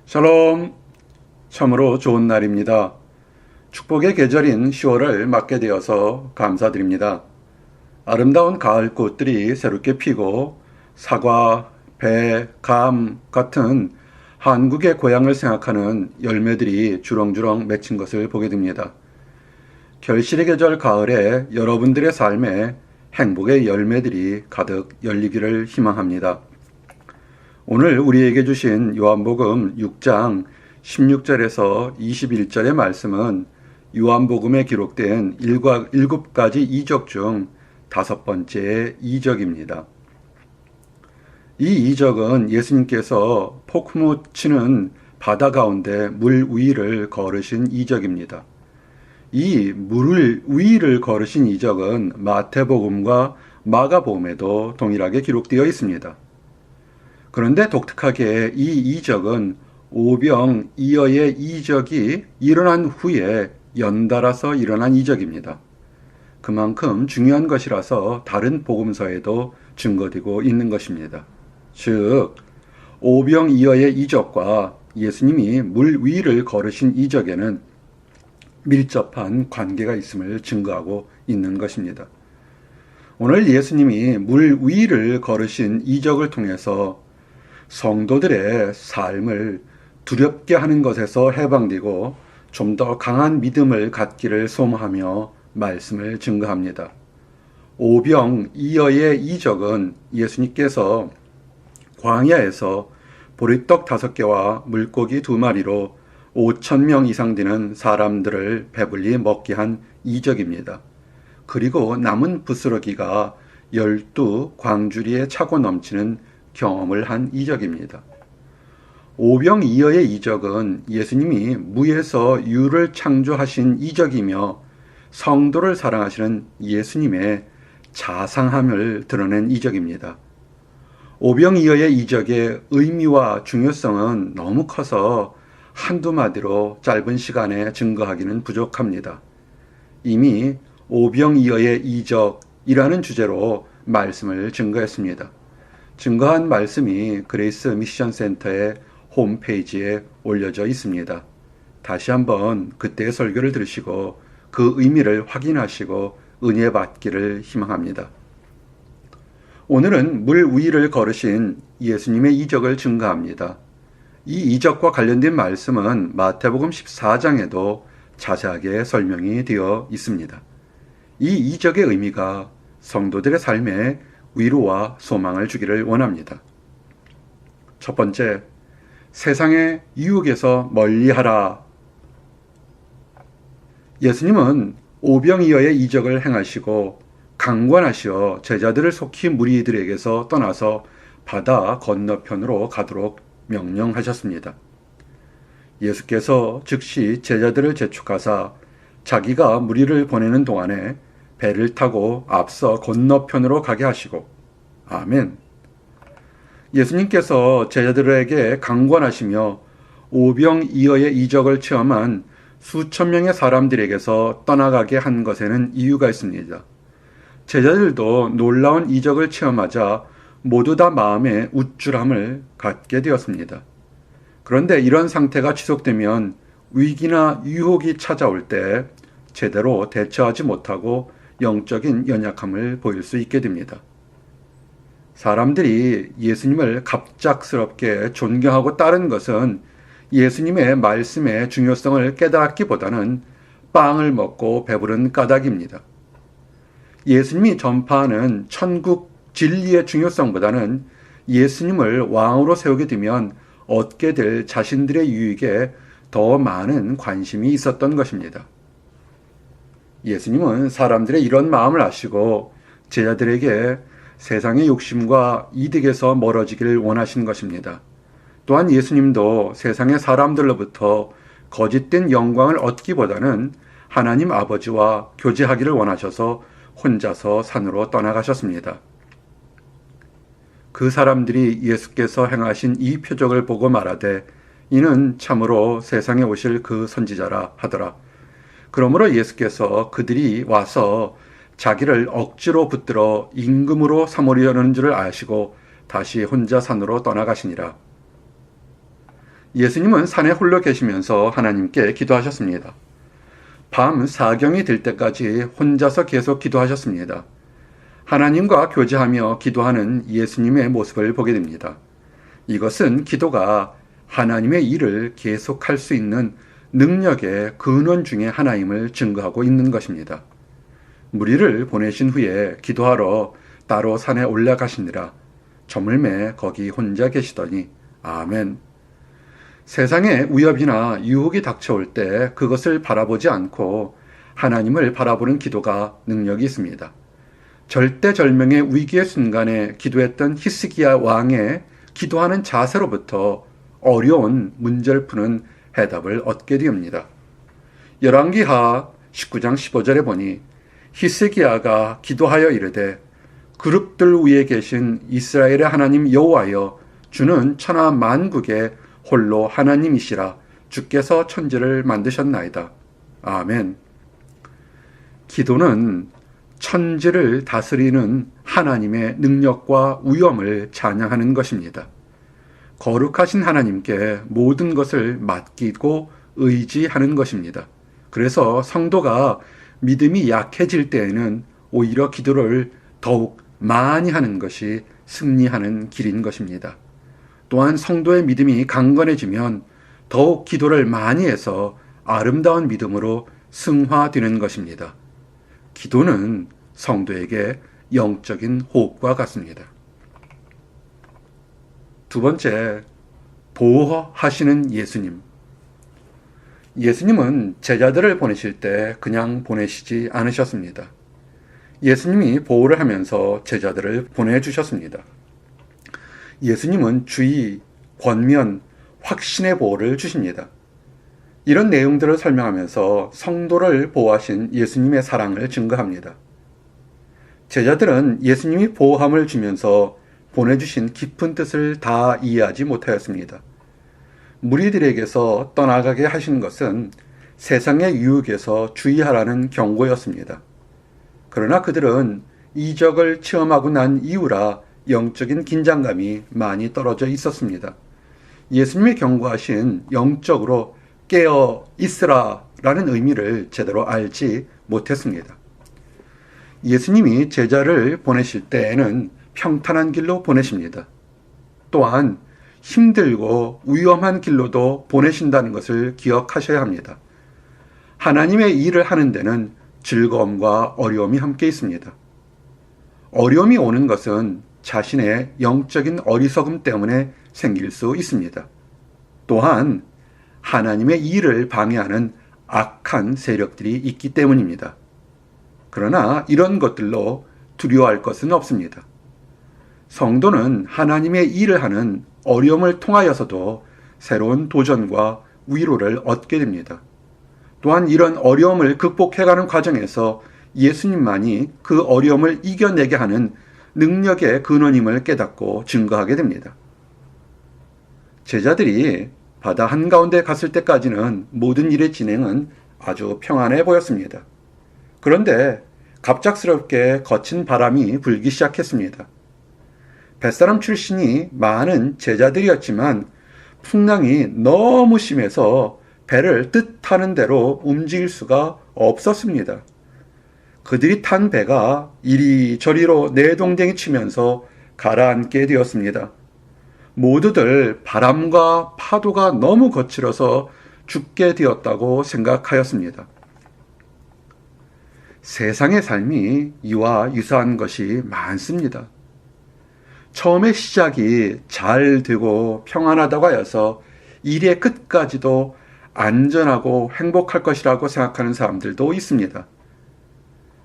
샬롬. 참으로 좋은 날입니다. 축복의 계절인 10월을 맞게 되어서 감사드립니다. 아름다운 가을 꽃들이 새롭게 피고 사과, 배, 감 같은 한국의 고향을 생각하는 열매들이 주렁주렁 맺힌 것을 보게 됩니다. 결실의 계절 가을에 여러분들의 삶에 행복의 열매들이 가득 열리기를 희망합니다. 오늘 우리에게 주신 요한복음 6장 16절에서 21절의 말씀은 요한복음에 기록된 7가지 이적 중 5번째 이적입니다. 이 이적은 예수님께서 폭풍우 치는 바다 가운데 물 위를 걸으신 이적입니다. 이 물 위를 걸으신 이적은 마태복음과 마가복음에도 동일하게 기록되어 있습니다. 그런데 독특하게 이 이적은 오병이어의 이적이 일어난 후에 연달아서 일어난 이적입니다. 그만큼 중요한 것이라서 다른 복음서에도 증거되고 있는 것입니다. 즉, 오병이어의 이적과 예수님이 물 위를 걸으신 이적에는 밀접한 관계가 있음을 증거하고 있는 것입니다. 오늘 예수님이 물 위를 걸으신 이적을 통해서 성도들의 삶을 두렵게 하는 것에서 해방되고 좀 더 강한 믿음을 갖기를 소망하며 말씀을 증거합니다. 오병이어의 이적은 예수님께서 광야에서 보리떡 5개와 물고기 2마리로 5,000명 이상 되는 사람들을 배불리 먹게 한 이적입니다. 그리고 남은 부스러기가 12 광주리에 차고 넘치는 경험을 한 이적입니다. 오병이어의 이적은 예수님이 무에서 유를 창조하신 이적이며 성도를 사랑하시는 예수님의 자상함을 드러낸 이적입니다. 오병이어의 이적의 의미와 중요성은 너무 커서 한두 마디로 짧은 시간에 증거하기는 부족합니다. 이미 오병이어의 이적이라는 주제로 말씀을 증거했습니다. 증거한 말씀이 그레이스 미션 센터의 홈페이지에 올려져 있습니다. 다시 한번 그때의 설교를 들으시고 그 의미를 확인하시고 은혜 받기를 희망합니다. 오늘은 물 위를 걸으신 예수님의 이적을 증거합니다. 이 이적과 관련된 말씀은 마태복음 14장에도 자세하게 설명이 되어 있습니다. 이 이적의 의미가 성도들의 삶에 위로와 소망을 주기를 원합니다. 첫 번째, 세상의 유혹에서 멀리하라. 예수님은 오병이어의 이적을 행하시고 강권하시어 제자들을 속히 무리들에게서 떠나서 바다 건너편으로 가도록 명령하셨습니다. 예수께서 즉시 제자들을 재촉하사 자기가 무리를 보내는 동안에 배를 타고 앞서 건너편으로 가게 하시고, 아멘. 예수님께서 제자들에게 강권하시며 오병이어의 이적을 체험한 수천 명의 사람들에게서 떠나가게 한 것에는 이유가 있습니다. 제자들도 놀라운 이적을 체험하자 모두 다 마음에 우쭐함을 갖게 되었습니다. 그런데 이런 상태가 지속되면 위기나 유혹이 찾아올 때 제대로 대처하지 못하고 영적인 연약함을 보일 수 있게 됩니다. 사람들이 예수님을 갑작스럽게 존경하고 따른 것은 예수님의 말씀의 중요성을 깨닫기보다는 빵을 먹고 배부른 까닭입니다. 예수님이 전파하는 천국 진리의 중요성보다는 예수님을 왕으로 세우게 되면 얻게 될 자신들의 유익에 더 많은 관심이 있었던 것입니다. 예수님은 사람들의 이런 마음을 아시고 제자들에게 세상의 욕심과 이득에서 멀어지기를 원하신 것입니다. 또한 예수님도 세상의 사람들로부터 거짓된 영광을 얻기보다는 하나님 아버지와 교제하기를 원하셔서 혼자서 산으로 떠나가셨습니다. 그 사람들이 예수께서 행하신 이 표적을 보고 말하되 이는 참으로 세상에 오실 그 선지자라 하더라. 그러므로 예수께서 그들이 와서 자기를 억지로 붙들어 임금으로 삼으려는 줄을 아시고 다시 혼자 산으로 떠나가시니라. 예수님은 산에 홀로 계시면서 하나님께 기도하셨습니다. 밤 사경이 될 때까지 혼자서 계속 기도하셨습니다. 하나님과 교제하며 기도하는 예수님의 모습을 보게 됩니다. 이것은 기도가 하나님의 일을 계속할 수 있는 능력의 근원 중에 하나임을 증거하고 있는 것입니다. 무리를 보내신 후에 기도하러 따로 산에 올라가시니라. 저물매 거기 혼자 계시더니 아멘. 세상에 위협이나 유혹이 닥쳐올 때 그것을 바라보지 않고 하나님을 바라보는 기도가 능력이 있습니다. 절대절명의 위기의 순간에 기도했던 히스기야 왕의 기도하는 자세로부터 어려운 문제를 푸는 해답을 얻게 되옵니다. 열왕기하 19장 15절에 보니 히스기야가 기도하여 이르되 그룹들 위에 계신 이스라엘의 하나님 여호와여 주는 천하 만국의 홀로 하나님이시라 주께서 천지를 만드셨나이다. 아멘. 기도는 천지를 다스리는 하나님의 능력과 위엄을 찬양하는 것입니다. 거룩하신 하나님께 모든 것을 맡기고 의지하는 것입니다. 그래서 성도가 믿음이 약해질 때에는 오히려 기도를 더욱 많이 하는 것이 승리하는 길인 것입니다. 또한 성도의 믿음이 강건해지면 더욱 기도를 많이 해서 아름다운 믿음으로 승화되는 것입니다. 기도는 성도에게 영적인 호흡과 같습니다. 두 번째, 보호하시는 예수님. 예수님은 제자들을 보내실 때 그냥 보내시지 않으셨습니다. 예수님이 보호를 하면서 제자들을 보내주셨습니다. 예수님은 주의, 권면, 확신의 보호를 주십니다. 이런 내용들을 설명하면서 성도를 보호하신 예수님의 사랑을 증거합니다. 제자들은 예수님이 보호함을 주면서 보내주신 깊은 뜻을 다 이해하지 못하였습니다. 무리들에게서 떠나가게 하신 것은 세상의 유혹에서 주의하라는 경고였습니다. 그러나 그들은 이적을 체험하고 난 이후라 영적인 긴장감이 많이 떨어져 있었습니다. 예수님이 경고하신 영적으로 깨어 있으라 라는 의미를 제대로 알지 못했습니다. 예수님이 제자를 보내실 때에는 평탄한 길로 보내십니다. 또한 힘들고 위험한 길로도 보내신다는 것을 기억하셔야 합니다. 하나님의 일을 하는 데는 즐거움과 어려움이 함께 있습니다. 어려움이 오는 것은 자신의 영적인 어리석음 때문에 생길 수 있습니다. 또한 하나님의 일을 방해하는 악한 세력들이 있기 때문입니다. 그러나 이런 것들로 두려워할 것은 없습니다. 성도는 하나님의 일을 하는 어려움을 통하여서도 새로운 도전과 위로를 얻게 됩니다. 또한 이런 어려움을 극복해가는 과정에서 예수님만이 그 어려움을 이겨내게 하는 능력의 근원임을 깨닫고 증거하게 됩니다. 제자들이 바다 한가운데 갔을 때까지는 모든 일의 진행은 아주 평안해 보였습니다. 그런데 갑작스럽게 거친 바람이 불기 시작했습니다. 뱃사람 출신이 많은 제자들이었지만 풍랑이 너무 심해서 배를 뜻하는 대로 움직일 수가 없었습니다. 그들이 탄 배가 이리저리로 내동댕이 치면서 가라앉게 되었습니다. 모두들 바람과 파도가 너무 거칠어서 죽게 되었다고 생각하였습니다. 세상의 삶이 이와 유사한 것이 많습니다. 처음에 시작이 잘 되고 평안하다고 하여서 일의 끝까지도 안전하고 행복할 것이라고 생각하는 사람들도 있습니다.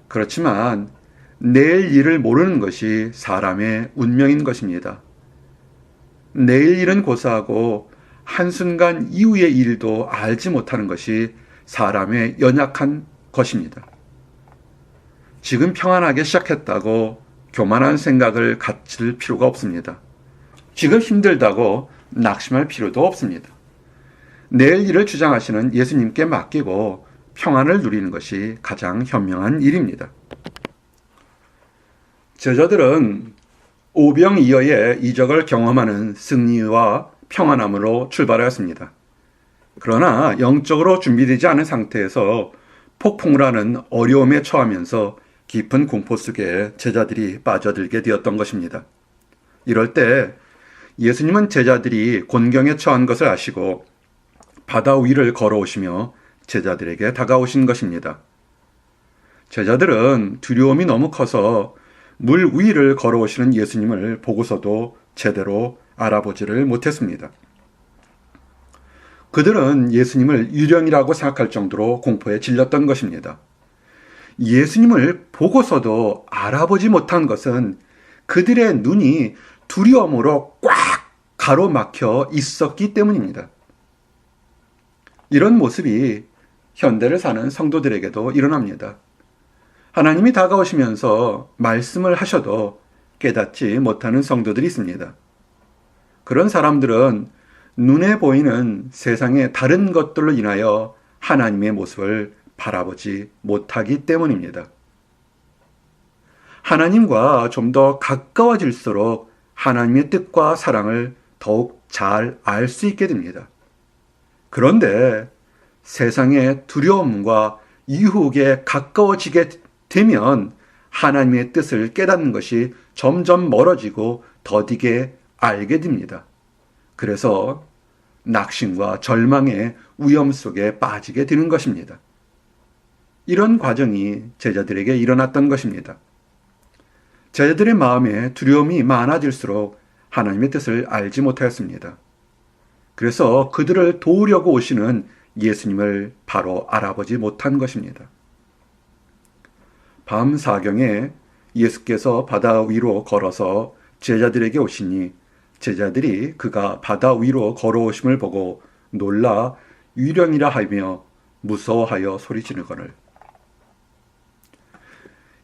그렇지만 내일 일을 모르는 것이 사람의 운명인 것입니다. 내일 일은 고사하고 한순간 이후의 일도 알지 못하는 것이 사람의 연약한 것입니다. 지금 평안하게 시작했다고 교만한 생각을 갖출 필요가 없습니다. 지금 힘들다고 낙심할 필요도 없습니다. 내일 일을 주장하시는 예수님께 맡기고 평안을 누리는 것이 가장 현명한 일입니다. 제자들은 오병이어의 이적을 경험하는 승리와 평안함으로 출발하였습니다. 그러나 영적으로 준비되지 않은 상태에서 폭풍을 하는 어려움에 처하면서 깊은 공포 속에 제자들이 빠져들게 되었던 것입니다. 이럴 때 예수님은 제자들이 곤경에 처한 것을 아시고 바다 위를 걸어오시며 제자들에게 다가오신 것입니다. 제자들은 두려움이 너무 커서 물 위를 걸어오시는 예수님을 보고서도 제대로 알아보지를 못했습니다. 그들은 예수님을 유령이라고 생각할 정도로 공포에 질렸던 것입니다. 예수님을 보고서도 알아보지 못한 것은 그들의 눈이 두려움으로 꽉 가로막혀 있었기 때문입니다. 이런 모습이 현대를 사는 성도들에게도 일어납니다. 하나님이 다가오시면서 말씀을 하셔도 깨닫지 못하는 성도들이 있습니다. 그런 사람들은 눈에 보이는 세상의 다른 것들로 인하여 하나님의 모습을 바라보지 못하기 때문입니다. 하나님과 좀 더 가까워질수록 하나님의 뜻과 사랑을 더욱 잘 알 수 있게 됩니다. 그런데 세상의 두려움과 유혹에 가까워지게 되면 하나님의 뜻을 깨닫는 것이 점점 멀어지고 더디게 알게 됩니다. 그래서 낙심과 절망의 위험 속에 빠지게 되는 것입니다. 이런 과정이 제자들에게 일어났던 것입니다. 제자들의 마음에 두려움이 많아질수록 하나님의 뜻을 알지 못하였습니다. 그래서 그들을 도우려고 오시는 예수님을 바로 알아보지 못한 것입니다. 밤 사경에 예수께서 바다 위로 걸어서 제자들에게 오시니 제자들이 그가 바다 위로 걸어오심을 보고 놀라 유령이라 하며 무서워하여 소리지르거늘.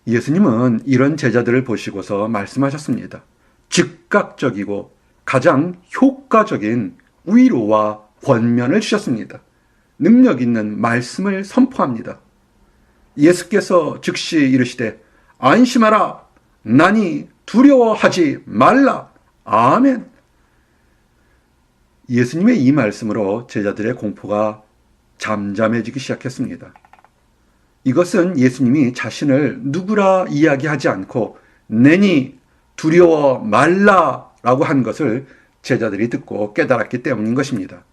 예수님은 이런 제자들을 보시고서 말씀하셨습니다. 즉각적이고 가장 효과적인 위로와 권면을 주셨습니다. 능력 있는 말씀을 선포합니다. 예수께서 즉시 이르시되 안심하라 나니 두려워하지 말라. 아멘. 예수님의 이 말씀으로 제자들의 공포가 잠잠해지기 시작했습니다. 이것은 예수님이 자신을 누구라 이야기하지 않고 내니 두려워 말라라고 한 것을 제자들이 듣고 깨달았기 때문인 것입니다.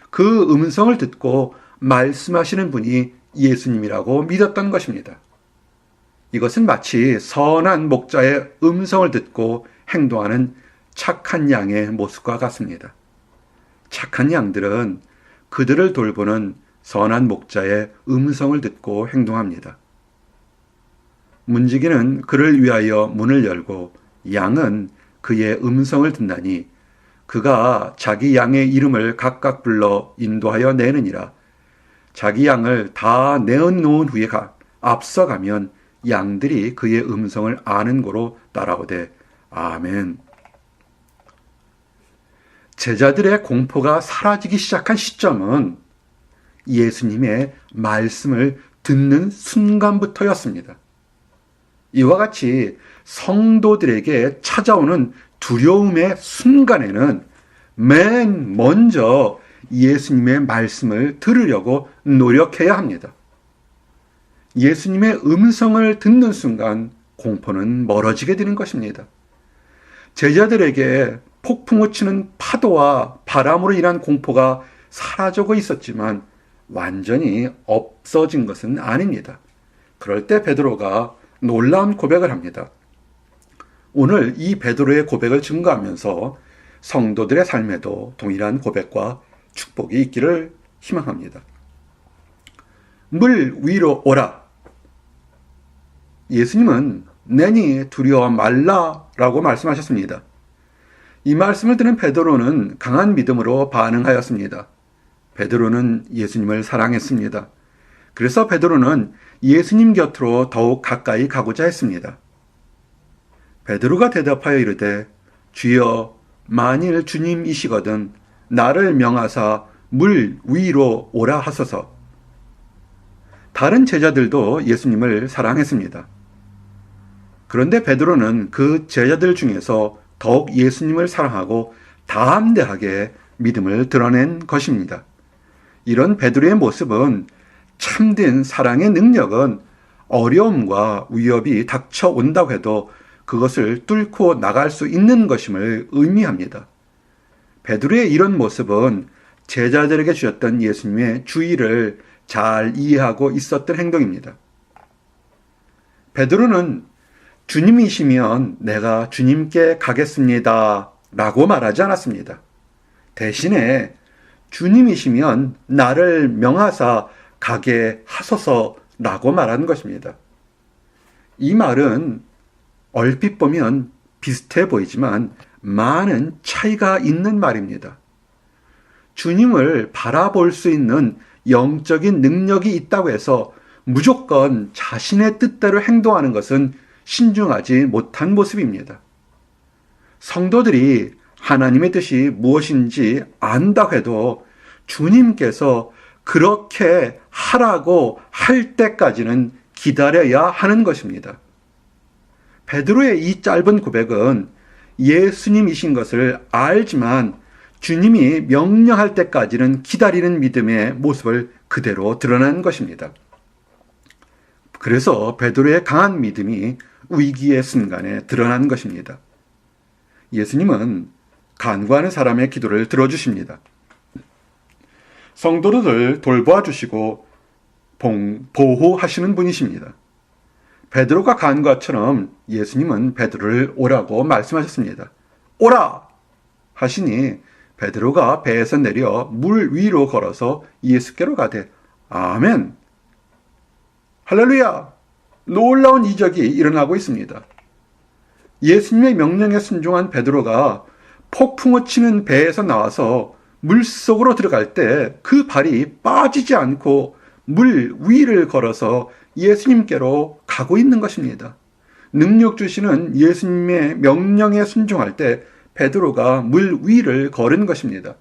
그 음성을 듣고 말씀하시는 분이 예수님이라고 믿었던 것입니다. 이것은 마치 선한 목자의 음성을 듣고 행동하는 착한 양의 모습과 같습니다. 착한 양들은 그들을 돌보는 선한 목자의 음성을 듣고 행동합니다. 문지기는 그를 위하여 문을 열고 양은 그의 음성을 듣나니 그가 자기 양의 이름을 각각 불러 인도하여 내느니라. 자기 양을 다 내어놓은 후에 앞서가면 양들이 그의 음성을 아는 고로 따라오되 아멘. 제자들의 공포가 사라지기 시작한 시점은 예수님의 말씀을 듣는 순간부터였습니다. 이와 같이 성도들에게 찾아오는 두려움의 순간에는 맨 먼저 예수님의 말씀을 들으려고 노력해야 합니다. 예수님의 음성을 듣는 순간 공포는 멀어지게 되는 것입니다. 제자들에게 폭풍우 치는 파도와 바람으로 인한 공포가 사라지고 있었지만 완전히 없어진 것은 아닙니다. 그럴 때 베드로가 놀라운 고백을 합니다. 오늘 이 베드로의 고백을 증거하면서 성도들의 삶에도 동일한 고백과 축복이 있기를 희망합니다. 물 위로 오라. 예수님은 내니 두려워 말라라고 말씀하셨습니다. 이 말씀을 들은 베드로는 강한 믿음으로 반응하였습니다. 베드로는 예수님을 사랑했습니다. 그래서 베드로는 예수님 곁으로 더욱 가까이 가고자 했습니다. 베드로가 대답하여 이르되 주여 만일 주님이시거든 나를 명하사 물 위로 오라 하소서. 다른 제자들도 예수님을 사랑했습니다. 그런데 베드로는 그 제자들 중에서 더욱 예수님을 사랑하고 담대하게 믿음을 드러낸 것입니다. 이런 베드로의 모습은 참된 사랑의 능력은 어려움과 위협이 닥쳐온다고 해도 그것을 뚫고 나갈 수 있는 것임을 의미합니다. 베드로의 이런 모습은 제자들에게 주셨던 예수님의 주의를 잘 이해하고 있었던 행동입니다. 베드로는 주님이시면 내가 주님께 가겠습니다 라고 말하지 않았습니다. 대신에 주님이시면 나를 명하사 가게 하소서라고 말하는 것입니다. 이 말은 얼핏 보면 비슷해 보이지만 많은 차이가 있는 말입니다. 주님을 바라볼 수 있는 영적인 능력이 있다고 해서 무조건 자신의 뜻대로 행동하는 것은 신중하지 못한 모습입니다. 성도들이 하나님의 뜻이 무엇인지 안다고 해도 주님께서 그렇게 하라고 할 때까지는 기다려야 하는 것입니다. 베드로의 이 짧은 고백은 예수님이신 것을 알지만 주님이 명령할 때까지는 기다리는 믿음의 모습을 그대로 드러낸 것입니다. 그래서 베드로의 강한 믿음이 위기의 순간에 드러난 것입니다. 예수님은 간구하는 사람의 기도를 들어주십니다. 성도들을 돌보아 주시고 보호하시는 분이십니다. 베드로가 간 것처럼 예수님은 베드로를 오라고 말씀하셨습니다. 오라! 하시니 베드로가 배에서 내려 물 위로 걸어서 예수께로 가되 아멘! 할렐루야! 놀라운 이적이 일어나고 있습니다. 예수님의 명령에 순종한 베드로가 폭풍을 치는 배에서 나와서 물속으로 들어갈 때 그 발이 빠지지 않고 물 위를 걸어서 예수님께로 가고 있는 것입니다. 능력 주시는 예수님의 명령에 순종할 때 베드로가 물 위를 걸은 것입니다.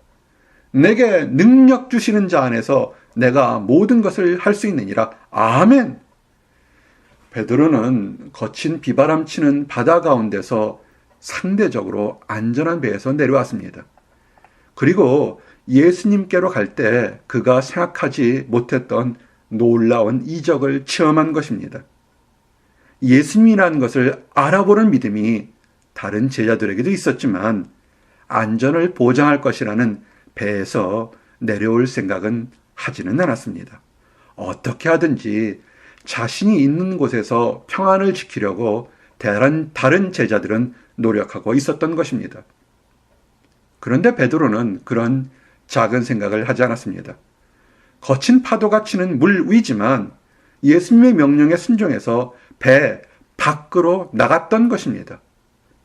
내게 능력 주시는 자 안에서 내가 모든 것을 할 수 있느니라. 아멘! 베드로는 거친 비바람 치는 바다 가운데서 상대적으로 안전한 배에서 내려왔습니다. 그리고 예수님께로 갈 때 그가 생각하지 못했던 놀라운 이적을 체험한 것입니다. 예수님이라는 것을 알아보는 믿음이 다른 제자들에게도 있었지만 안전을 보장할 것이라는 배에서 내려올 생각은 하지는 않았습니다. 어떻게 하든지 자신이 있는 곳에서 평안을 지키려고 다른 제자들은 노력하고 있었던 것입니다. 그런데 베드로는 그런 작은 생각을 하지 않았습니다. 거친 파도가 치는 물 위지만 예수님의 명령에 순종해서 배 밖으로 나갔던 것입니다.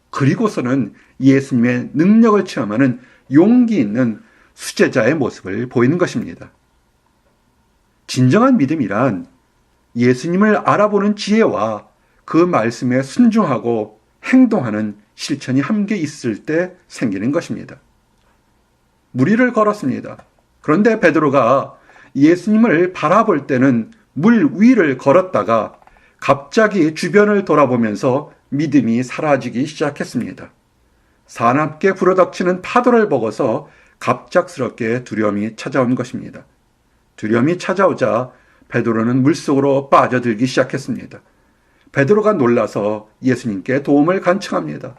그리고서는 예수님의 능력을 체험하는 용기 있는 수제자의 모습을 보이는 것입니다. 진정한 믿음이란 예수님을 알아보는 지혜와 그 말씀에 순종하고 행동하는 실천이 함께 있을 때 생기는 것입니다. 무리를 걸었습니다. 그런데 베드로가 예수님을 바라볼 때는 물 위를 걸었다가 갑자기 주변을 돌아보면서 믿음이 사라지기 시작했습니다. 사납게 불어닥치는 파도를 보고서 갑작스럽게 두려움이 찾아온 것입니다. 두려움이 찾아오자 베드로는 물속으로 빠져들기 시작했습니다. 베드로가 놀라서 예수님께 도움을 간청합니다.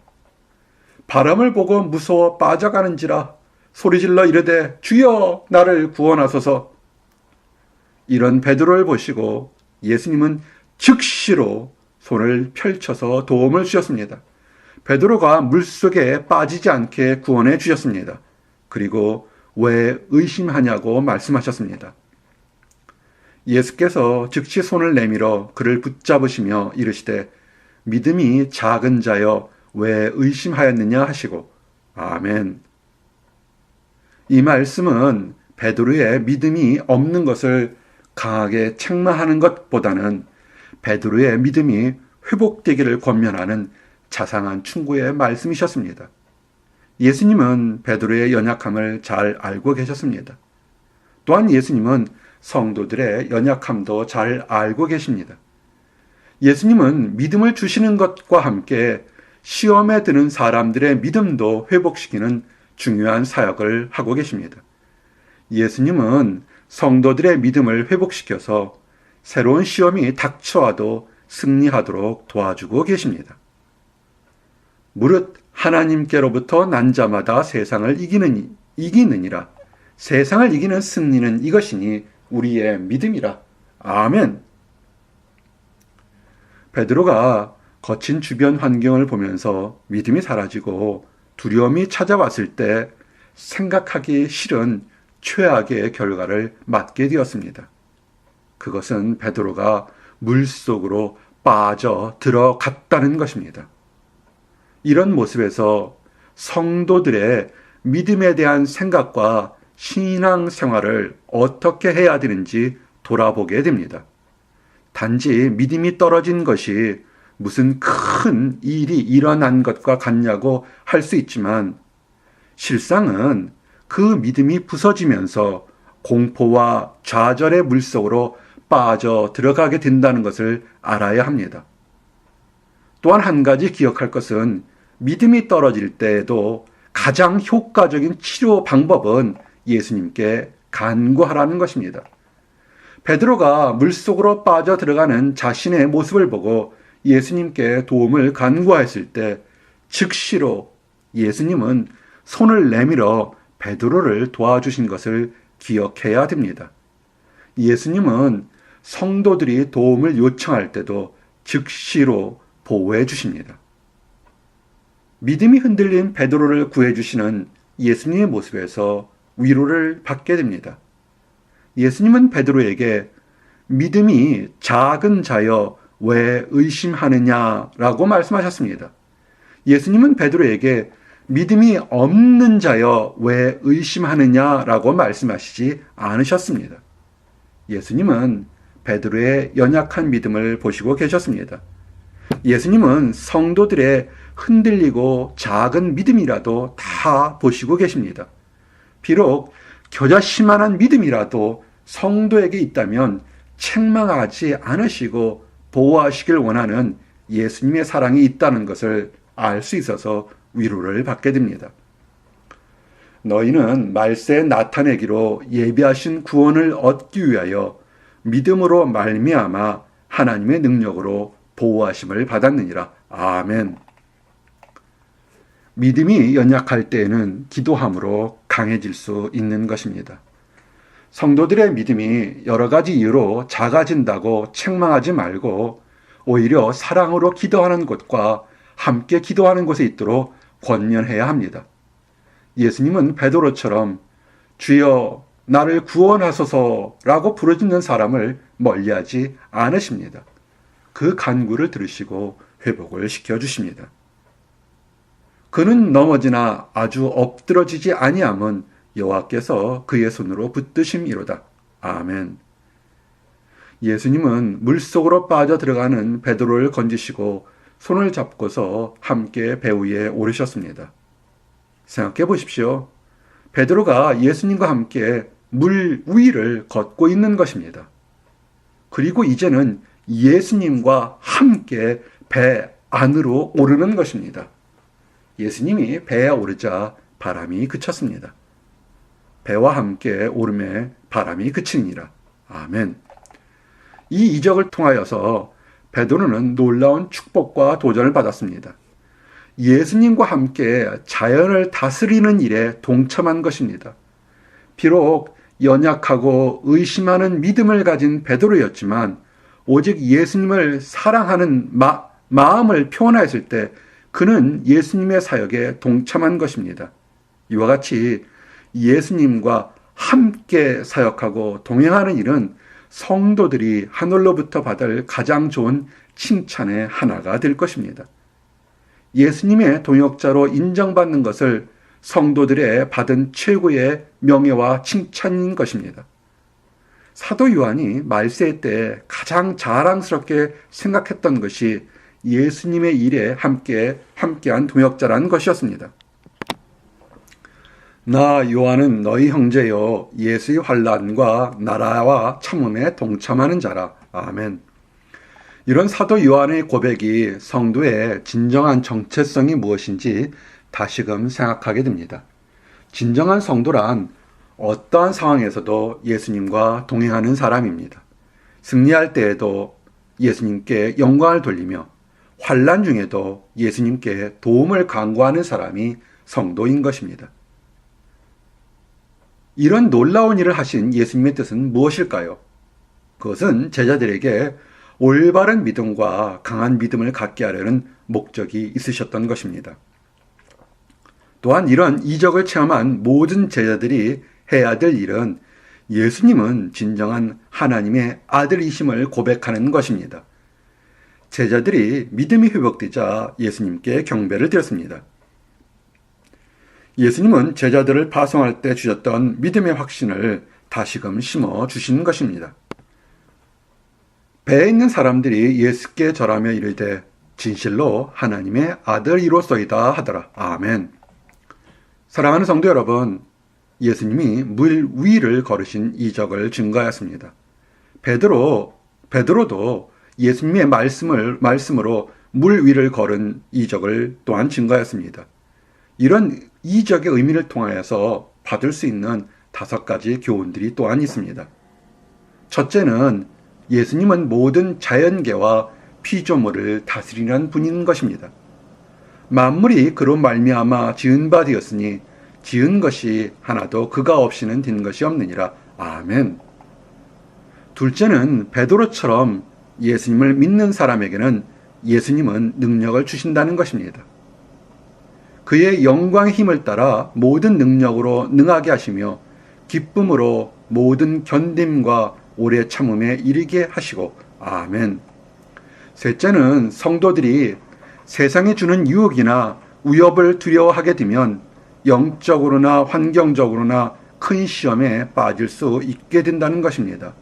바람을 보고 무서워 빠져가는지라 소리질러 이르되 주여 나를 구원하소서. 이런 베드로를 보시고 예수님은 즉시로 손을 펼쳐서 도움을 주셨습니다. 베드로가 물속에 빠지지 않게 구원해 주셨습니다. 그리고 왜 의심하냐고 말씀하셨습니다. 예수께서 즉시 손을 내밀어 그를 붙잡으시며 이르시되 믿음이 작은 자여 왜 의심하였느냐 하시고 아멘. 이 말씀은 베드로의 믿음이 없는 것을 강하게 책망하는 것보다는 베드로의 믿음이 회복되기를 권면하는 자상한 충고의 말씀이셨습니다. 예수님은 베드로의 연약함을 잘 알고 계셨습니다. 또한 예수님은 성도들의 연약함도 잘 알고 계십니다. 예수님은 믿음을 주시는 것과 함께 시험에 드는 사람들의 믿음도 회복시키는 중요한 사역을 하고 계십니다. 예수님은 성도들의 믿음을 회복시켜서 새로운 시험이 닥쳐와도 승리하도록 도와주고 계십니다. 무릇 하나님께로부터 난 자마다 세상을 이기느니라. 세상을 이기는 승리는 이것이니 우리의 믿음이라. 아멘. 베드로가 거친 주변 환경을 보면서 믿음이 사라지고 두려움이 찾아왔을 때 생각하기 싫은 최악의 결과를 맞게 되었습니다. 그것은 베드로가 물속으로 빠져 들어갔다는 것입니다. 이런 모습에서 성도들의 믿음에 대한 생각과 신앙생활을 어떻게 해야 되는지 돌아보게 됩니다. 단지 믿음이 떨어진 것이 무슨 큰 일이 일어난 것과 같냐고 할 수 있지만 실상은 그 믿음이 부서지면서 공포와 좌절의 물속으로 빠져 들어가게 된다는 것을 알아야 합니다. 또한 한 가지 기억할 것은 믿음이 떨어질 때에도 가장 효과적인 치료 방법은 예수님께 간구하라는 것입니다. 베드로가 물속으로 빠져 들어가는 자신의 모습을 보고 예수님께 도움을 간구하였을 때 즉시로 예수님은 손을 내밀어 베드로를 도와주신 것을 기억해야 됩니다. 예수님은 성도들이 도움을 요청할 때도 즉시로 보호해 주십니다. 믿음이 흔들린 베드로를 구해주시는 예수님의 모습에서 위로를 받게 됩니다. 예수님은 베드로에게 믿음이 작은 자여 왜 의심하느냐라고 말씀하셨습니다. 예수님은 베드로에게 믿음이 없는 자여 왜 의심하느냐라고 말씀하시지 않으셨습니다. 예수님은 베드로의 연약한 믿음을 보시고 계셨습니다. 예수님은 성도들의 흔들리고 작은 믿음이라도 다 보시고 계십니다. 비록 겨자씨만한 믿음이라도 성도에게 있다면 책망하지 않으시고 보호하시길 원하는 예수님의 사랑이 있다는 것을 알 수 있어서 위로를 받게 됩니다. 너희는 말세에 나타내기로 예비하신 구원을 얻기 위하여 믿음으로 말미암아 하나님의 능력으로 보호하심을 받았느니라. 아멘. 믿음이 연약할 때에는 기도함으로 강해질 수 있는 것입니다. 성도들의 믿음이 여러 가지 이유로 작아진다고 책망하지 말고 오히려 사랑으로 기도하는 곳과 함께 기도하는 곳에 있도록 권면해야 합니다. 예수님은 베드로처럼 주여 나를 구원하소서라고 부르짖는 사람을 멀리하지 않으십니다. 그 간구를 들으시고 회복을 시켜주십니다. 그는 넘어지나 아주 엎드러지지 아니함은 여호와께서 그의 손으로 붙드심이로다. 아멘. 예수님은 물속으로 빠져 들어가는 베드로를 건지시고 손을 잡고서 함께 배 위에 오르셨습니다. 생각해 보십시오. 베드로가 예수님과 함께 물 위를 걷고 있는 것입니다. 그리고 이제는 예수님과 함께 배 안으로 오르는 것입니다. 예수님이 배에 오르자 바람이 그쳤습니다. 배와 함께 오름에 바람이 그치니라. 아멘. 이 이적을 통하여서 베드로는 놀라운 축복과 도전을 받았습니다. 예수님과 함께 자연을 다스리는 일에 동참한 것입니다. 비록 연약하고 의심하는 믿음을 가진 베드로였지만 오직 예수님을 사랑하는 마음을 표현하였을 때 그는 예수님의 사역에 동참한 것입니다. 이와 같이 예수님과 함께 사역하고 동행하는 일은 성도들이 하늘로부터 받을 가장 좋은 칭찬의 하나가 될 것입니다. 예수님의 동역자로 인정받는 것을 성도들의 받은 최고의 명예와 칭찬인 것입니다. 사도 요한이 말세 때 가장 자랑스럽게 생각했던 것이 예수님의 일에 함께한 동역자라는 것이었습니다. 나 요한은 너희 형제요 예수의 환난과 나라와 참음에 동참하는 자라. 아멘. 이런 사도 요한의 고백이 성도의 진정한 정체성이 무엇인지 다시금 생각하게 됩니다. 진정한 성도란 어떠한 상황에서도 예수님과 동행하는 사람입니다. 승리할 때에도 예수님께 영광을 돌리며 환난 중에도 예수님께 도움을 간구하는 사람이 성도인 것입니다. 이런 놀라운 일을 하신 예수님의 뜻은 무엇일까요? 그것은 제자들에게 올바른 믿음과 강한 믿음을 갖게 하려는 목적이 있으셨던 것입니다. 또한 이런 이적을 체험한 모든 제자들이 해야 될 일은 예수님은 진정한 하나님의 아들이심을 고백하는 것입니다. 제자들이 믿음이 회복되자 예수님께 경배를 드렸습니다. 예수님은 제자들을 파송할 때 주셨던 믿음의 확신을 다시금 심어 주시는 것입니다. 배에 있는 사람들이 예수께 절하며 이르되 진실로 하나님의 아들이로소이다 하더라. 아멘. 사랑하는 성도 여러분, 예수님이 물 위를 걸으신 이적을 증거하였습니다. 베드로도 예수님의 말씀으로 물 위를 걸은 이적을 또한 증거하였습니다. 이런 이적의 의미를 통하여서 받을 수 있는 5가지 교훈들이 또한 있습니다. 첫째는 예수님은 모든 자연계와 피조물을 다스리는 분인 것입니다. 만물이 그로 말미암아 지은 바 되었으니 지은 것이 하나도 그가 없이는 된 것이 없느니라. 아멘. 둘째는 베드로처럼 예수님을 믿는 사람에게는 예수님은 능력을 주신다는 것입니다. 그의 영광의 힘을 따라 모든 능력으로 능하게 하시며 기쁨으로 모든 견딤과 오래 참음에 이르게 하시고. 아멘. 셋째는 성도들이 세상이 주는 유혹이나 위협을 두려워하게 되면 영적으로나 환경적으로나 큰 시험에 빠질 수 있게 된다는 것입니다.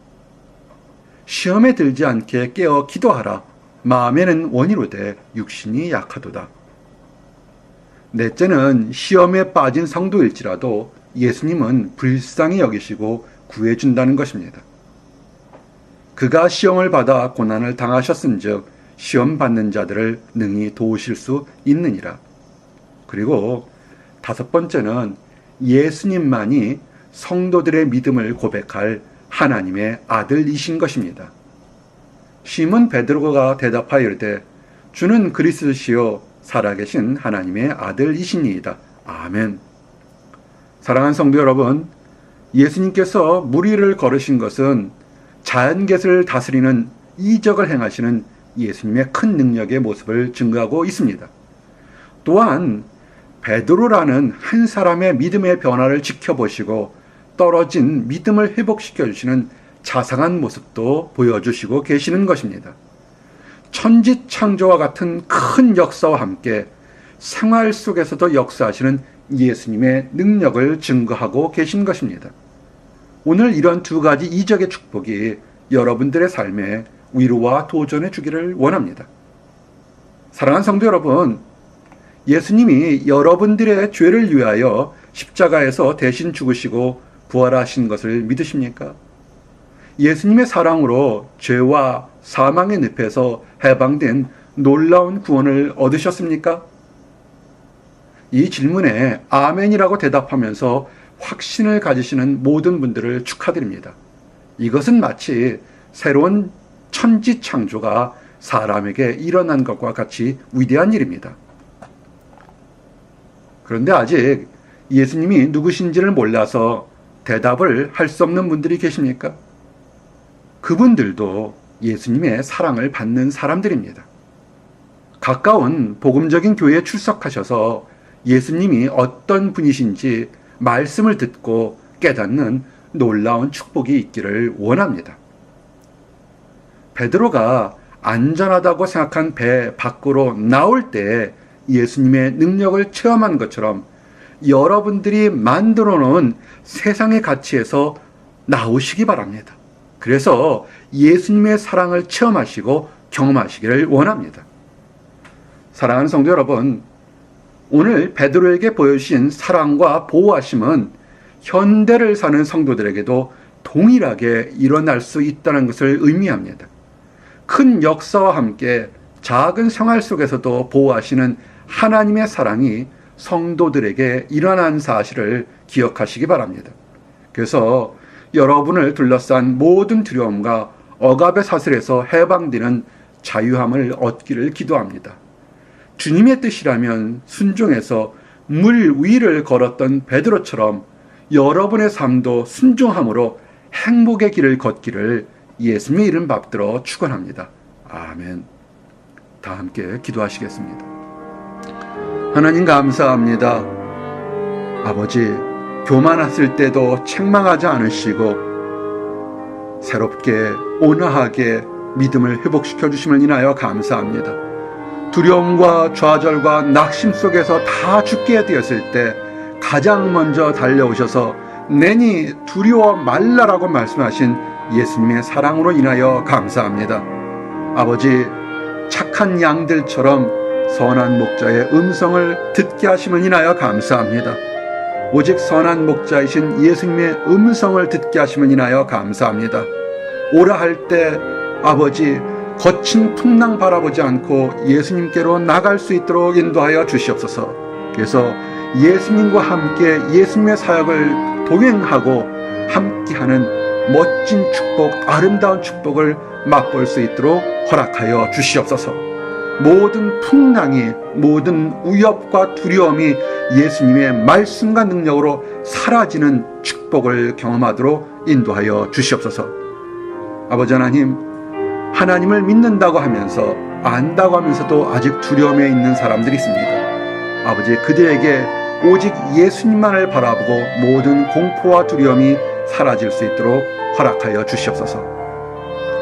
시험에 들지 않게 깨어 기도하라. 마음에는 원이로되 육신이 약하도다. 넷째는 시험에 빠진 성도일지라도 예수님은 불쌍히 여기시고 구해준다는 것입니다. 그가 시험을 받아 고난을 당하셨은즉 시험 받는 자들을 능히 도우실 수 있느니라. 그리고 5번째는 예수님만이 성도들의 믿음을 고백할 하나님의 아들이신 것입니다. 시몬 베드로가 대답하여 이르되 주는 그리스도시요 살아계신 하나님의 아들이시니이다. 아멘. 사랑하는 성도 여러분, 예수님께서 물 위를 걸으신 것은 자연계를 다스리는 이적을 행하시는 예수님의 큰 능력의 모습을 증거하고 있습니다. 또한 베드로라는 한 사람의 믿음의 변화를 지켜보시고 떨어진 믿음을 회복시켜 주시는 자상한 모습도 보여주시고 계시는 것입니다. 천지창조와 같은 큰 역사와 함께 생활 속에서도 역사하시는 예수님의 능력을 증거하고 계신 것입니다. 오늘 이런 2가지 이적의 축복이 여러분들의 삶에 위로와 도전해 주기를 원합니다. 사랑하는 성도 여러분, 예수님이 여러분들의 죄를 위하여 십자가에서 대신 죽으시고 부활하신 것을 믿으십니까? 예수님의 사랑으로 죄와 사망의 늪에서 해방된 놀라운 구원을 얻으셨습니까? 이 질문에 아멘이라고 대답하면서 확신을 가지시는 모든 분들을 축하드립니다. 이것은 마치 새로운 천지창조가 사람에게 일어난 것과 같이 위대한 일입니다. 그런데 아직 예수님이 누구신지를 몰라서 대답을 할 수 없는 분들이 계십니까? 그분들도 예수님의 사랑을 받는 사람들입니다. 가까운 복음적인 교회에 출석하셔서 예수님이 어떤 분이신지 말씀을 듣고 깨닫는 놀라운 축복이 있기를 원합니다. 베드로가 안전하다고 생각한 배 밖으로 나올 때 예수님의 능력을 체험한 것처럼 여러분들이 만들어 놓은 세상의 가치에서 나오시기 바랍니다. 그래서 예수님의 사랑을 체험하시고 경험하시기를 원합니다. 사랑하는 성도 여러분, 오늘 베드로에게 보여주신 사랑과 보호하심은 현대를 사는 성도들에게도 동일하게 일어날 수 있다는 것을 의미합니다. 큰 역사와 함께 작은 생활 속에서도 보호하시는 하나님의 사랑이 성도들에게 일어난 사실을 기억하시기 바랍니다. 그래서 여러분을 둘러싼 모든 두려움과 억압의 사슬에서 해방되는 자유함을 얻기를 기도합니다. 주님의 뜻이라면 순종해서 물 위를 걸었던 베드로처럼 여러분의 삶도 순종함으로 행복의 길을 걷기를 예수님의 이름 받들어 축원합니다. 아멘. 다 함께 기도하시겠습니다. 하나님 감사합니다. 아버지, 교만했을 때도 책망하지 않으시고 새롭게 온화하게 믿음을 회복시켜 주심을 인하여 감사합니다. 두려움과 좌절과 낙심 속에서 다 죽게 되었을 때 가장 먼저 달려오셔서 내니 두려워 말라라고 말씀하신 예수님의 사랑으로 인하여 감사합니다. 아버지, 착한 양들처럼 선한 목자의 음성을 듣게 하심을 인하여 감사합니다. 오직 선한 목자이신 예수님의 음성을 듣게 하심을 인하여 감사합니다. 오라 할 때 아버지, 거친 풍랑 바라보지 않고 예수님께로 나갈 수 있도록 인도하여 주시옵소서. 그래서 예수님과 함께 예수님의 사역을 동행하고 함께하는 멋진 축복, 아름다운 축복을 맛볼 수 있도록 허락하여 주시옵소서. 모든 풍랑이, 모든 위협과 두려움이 예수님의 말씀과 능력으로 사라지는 축복을 경험하도록 인도하여 주시옵소서. 아버지 하나님, 하나님을 믿는다고 하면서 안다고 하면서도 아직 두려움에 있는 사람들이 있습니다. 아버지, 그들에게 오직 예수님만을 바라보고 모든 공포와 두려움이 사라질 수 있도록 허락하여 주시옵소서.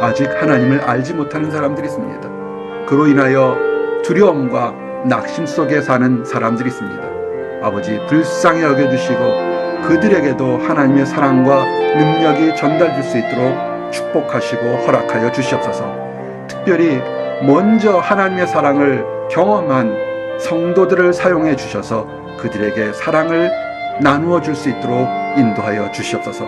아직 하나님을 알지 못하는 사람들이 있습니다. 그로 인하여 두려움과 낙심 속에 사는 사람들이 있습니다. 아버지, 불쌍히 여겨주시고 그들에게도 하나님의 사랑과 능력이 전달될 수 있도록 축복하시고 허락하여 주시옵소서. 특별히 먼저 하나님의 사랑을 경험한 성도들을 사용해 주셔서 그들에게 사랑을 나누어 줄 수 있도록 인도하여 주시옵소서.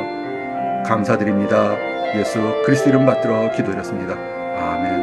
감사드립니다. 예수 그리스도 이름 받들어 기도드렸습니다. 아멘.